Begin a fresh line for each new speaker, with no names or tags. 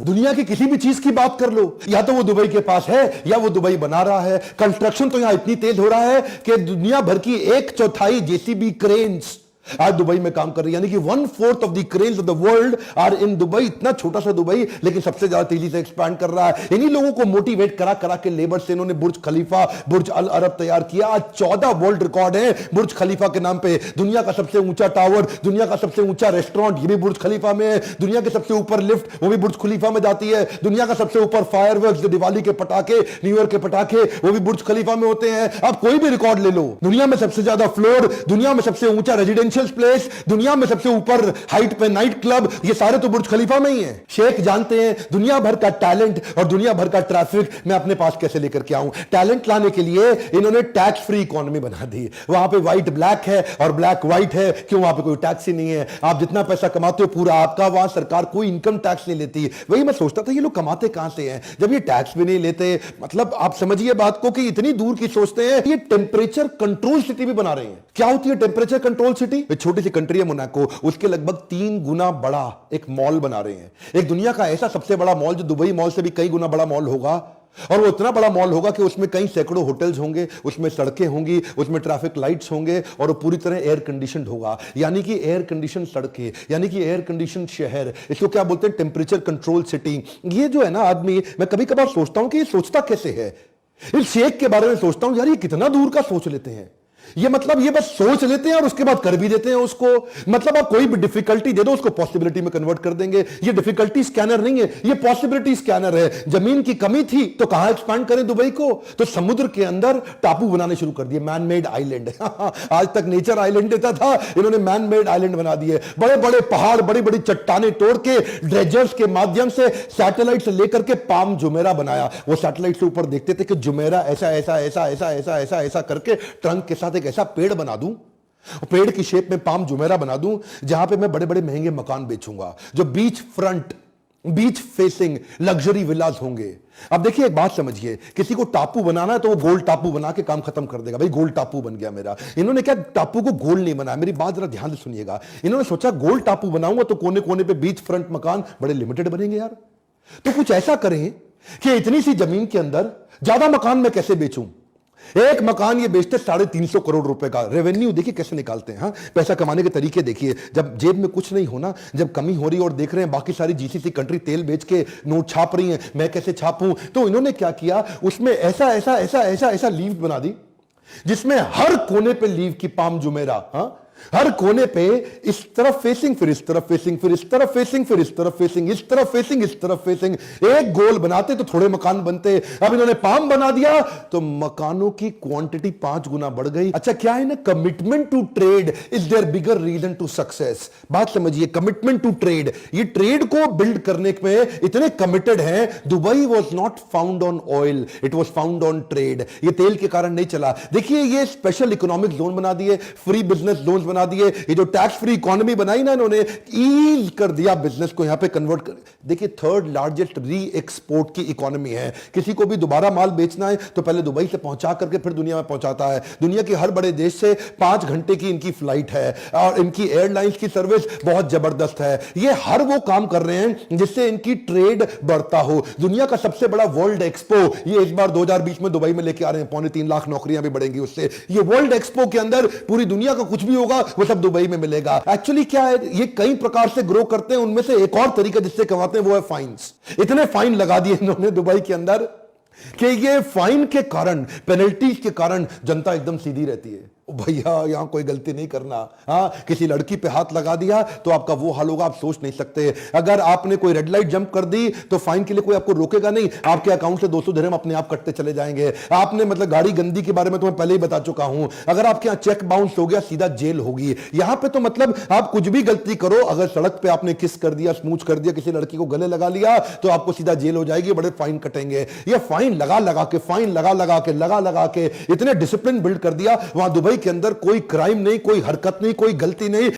दुनिया की किसी भी चीज की बात कर लो, या तो वो दुबई के पास है या वो दुबई बना रहा है। कंस्ट्रक्शन तो यहां इतनी तेज हो रहा है कि दुनिया भर की 1/4 जेसीबी क्रेन्स आज दुबई में काम कर रही है, यानी कि 1/4 of the cranes of the world are in Dubai. इतना छोटा सा दुबई लेकिन सबसे ज्यादा तेजी से एक्सपैंड कर रहा है। इन्हीं लोगों को मोटिवेट करा करा के लेबर से इन्होंने बुर्ज खलीफा, बुर्ज अल अरब तैयार किया। आज 14 वर्ल्ड रिकॉर्ड है बुर्ज खलीफा के नाम पे। दुनिया का सबसे ऊंचा टावर, दुनिया का सबसे ऊंचा रेस्टोरेंट, ये भी बुर्ज खलीफा में है। दुनिया के सबसे ऊपर लिफ्ट, वो भी बुर्ज खलीफा में जाती है। दुनिया का सबसे ऊपर फायरवर्क्स, जो दिवाली के पटाखे, न्यू ईयर के पटाखे, वो भी बुर्ज खलीफा में होते हैं। आप कोई भी रिकॉर्ड ले लो, दुनिया में सबसे ज्यादा फ्लोर, दुनिया में सबसे ऊंचा रेजिडेंशियल प्लेस, दुनिया में सबसे ऊपर हाइट पे नाइट क्लब, ये सारे तो बुर्ज खलीफा में ही हैं। शेख जानते हैं दुनिया भर का टैलेंट और दुनिया भर का ट्रैफिक मैं अपने पास कैसे लेकर के आऊं। टैलेंट लाने के लिए इन्होंने टैक्स फ्री इकोनॉमी बना दी। वहां पे व्हाइट ब्लैक है और ब्लैक व्हाइट है, क्यों? वहां पे कोई टैक्स ही नहीं है। आप जितना पैसा कमाते हो पूरा आपका, वहां सरकार कोई इनकम टैक्स नहीं लेती। वही मैं सोचता था ये लोग कमाते कहां से हैं जब ये टैक्स भी नहीं लेते। मतलब आप समझिए बात को कि इतनी दूर की सोचते हैं। ये टेम्परेचर कंट्रोल सिटी भी बना रहे हैं। क्या होती है टेम्परेचर कंट्रोल सिटी? छोटी सी कंट्री है मोनाको, उसके लगभग 3 गुना बड़ा एक मॉल बना रहे हैं। एक दुनिया का ऐसा सबसे बड़ा मॉल जो दुबई मॉल से भी कई गुना बड़ा मॉल होगा, और वो इतना बड़ा मॉल होगा कि उसमें कई सैकड़ों होटल्स होंगे, उसमें सड़कें होंगी, उसमें ट्रैफिक लाइट्स होंगे, और वो पूरी तरह एयर कंडीशनड होगा। यानी कि एयर कंडीशन सड़कें, यानी कि एयर कंडीशन शहर। इसको क्या बोलते हैं? Temperature control city. ये जो है ना आदमी, मैं कभी कभार सोचता हूं कि ये सोचता कैसे है। इस शेख के बारे में सोचता हूं, यार ये कितना दूर का सोच लेते हैं। ये मतलब ये बस सोच लेते हैं और उसके बाद कर भी देते हैं उसको। मतलब आप कोई भी डिफिकल्टी दे दो उसको पॉसिबिलिटी में कन्वर्ट कर देंगे। ये डिफिकल्टी स्कैनर नहीं है, ये पॉसिबिलिटी स्कैनर है। जमीन की कमी थी तो कहां एक्सपांड करें दुबई को? तो समुद्र के अंदर टापू बनाने शुरू कर दिए, मैन मेड आइलैंड। आज तक नेचर आइलैंड देता था, इन्होंने मैन मेड आइलैंड बना दिए। बड़े बड़े पहाड़, बड़ी बड़ी चट्टाने तोड़ के ड्रेजर्स के माध्यम से सैटेलाइट से लेकर के पाम जुमेरा बनाया। वो सैटेलाइट से ऊपर देखते थे कि जुमेरा ऐसा ऐसा ऐसा ऐसा ऐसा ऐसा ऐसा करके ट्रंक के साथ एक ऐसा पेड़ बना दूं, पेड़ की शेप में पाम जुमेरा बना दूं, जहां पे मैं बड़े बड़े महंगे मकान बेचूंगा, जो beach front, beach facing luxury villas होंगे। अब देखिए एक बात समझिए, किसी को टापू बनाना है तो वो गोल टापू बना के काम खत्म कर देगा। भाई गोल टापू बन गया मेरा। इन्होंने क्या टापू को गोल नहीं बनाया, मेरी बात जरा ध्यान से सुनिएगा। इन्होंने सोचा गोल टापू बनाऊंगा तो कोने कोने पे बीच फ्रंट मकान बड़े लिमिटेड बनेंगे यार। तो कुछ ऐसा करें कि इतनी सी जमीन के अंदर ज्यादा मकान मैं कैसे बेचूं। एक मकान ये बेचते 350 करोड़ रुपए का रेवेन्यू। देखिए कैसे निकालते हैं। हाँ, पैसा कमाने के तरीके देखिए। जब जेब में कुछ नहीं होना, जब कमी हो रही है और देख रहे हैं बाकी सारी जीसीसी कंट्री तेल बेच के नोट छाप रही हैं, मैं कैसे छापूं। तो इन्होंने क्या किया, उसमें ऐसा ऐसा ऐसा ऐसा ऐसा लीव बना दी जिसमें हर कोने पे लीव की पाम जुमेरा। हाँ, हर कोने पे इस तरफ फेसिंग, फिर इस तरफ फेसिंग, फिर इस तरफ फेसिंग, फिर इस तरफ फेसिंग, इस तरफ फेसिंग, इस तरफ फेसिंग। एक गोल बनाते तो थोड़े मकान बनते। अब इन्होंने पाम बना दिया तो मकानों की क्वांटिटी 5 गुना बढ़ गई। अच्छा, क्या है ना, commitment to trade is their bigger reason to success. बात समझिए, कमिटमेंट टू ट्रेड। ये ट्रेड को बिल्ड करने में इतने कमिटेड हैं। Dubai was not found on oil, it was found on trade. ये तेल के कारण नहीं चला। देखिए ये स्पेशल इकोनॉमिक जोन बना दिए, फ्री बिजनेस जोन बना दिए। ये जो टैक्स फ्री इकोनॉमी बनाई ना इन्होंने, ईज कर दिया बिजनेस को यहां पे कन्वर्ट कर। देखिए 3rd लार्जेस्ट री एक्सपोर्ट की इकोनॉमी है। किसी को भी दोबारा माल बेचना है तो पहले दुबई से पहुंचा करके फिर दुनिया में पहुंचाता है। दुनिया के हर बड़े देश से 5 घंटे की इनकी फ्लाइट है और इनकी एयरलाइंस की सर्विस बहुत जबरदस्त है। ये हर वो काम कर रहे हैं जिससे इनकी ट्रेड बढ़ता हो। दुनिया का सबसे बड़ा वर्ल्ड एक्सपो ये इस बार 2020 में दुबई में लेके आ रहे हैं। 3.25 लाख नौकरियां भी बढ़ेंगी उससे। ये वर्ल्ड एक्सपो के अंदर पूरी दुनिया का कुछ भी होगा वो सब दुबई में मिलेगा। एक्चुअली क्या है, ये कई प्रकार से ग्रो करते हैं। उनमें से एक और तरीका जिससे कमाते हैं वो है फाइन्स। इतने फाइन लगा दिए इन्होंने दुबई के अंदर कि ये फाइन के कारण, पेनल्टीज के कारण जनता एकदम सीधी रहती है। भैया यहां कोई गलती नहीं करना। हाँ, किसी लड़की पे हाथ लगा दिया तो आपका वो हाल होगा, आप सोच नहीं सकते। अगर आपने कोई रेड लाइट जंप कर दी तो फाइन के लिए कोई आपको रोकेगा नहीं, आपके अकाउंट से 200 दिरहम अपने आप कटते चले जाएंगे। आपने मतलब गाड़ी गंदी के बारे में तो मैं पहले ही बता चुका हूं। अगर आपके यहां चेक बाउंस हो गया सीधा जेल होगी। यहां पे तो मतलब आप कुछ भी गलती करो, अगर सड़क पे आपने किस कर दिया, स्मूच कर दिया, किसी लड़की को गले लगा लिया तो आपको सीधा जेल हो जाएगी, बड़े फाइन कटेंगे। ये फाइन लगा लगा के, फाइन लगा लगा के इतने डिसिप्लिन बिल्ड कर दिया। वहां दुबई के अंदर कोई क्राइम नहीं, कोई हरकत नहीं, कोई गलती नहीं।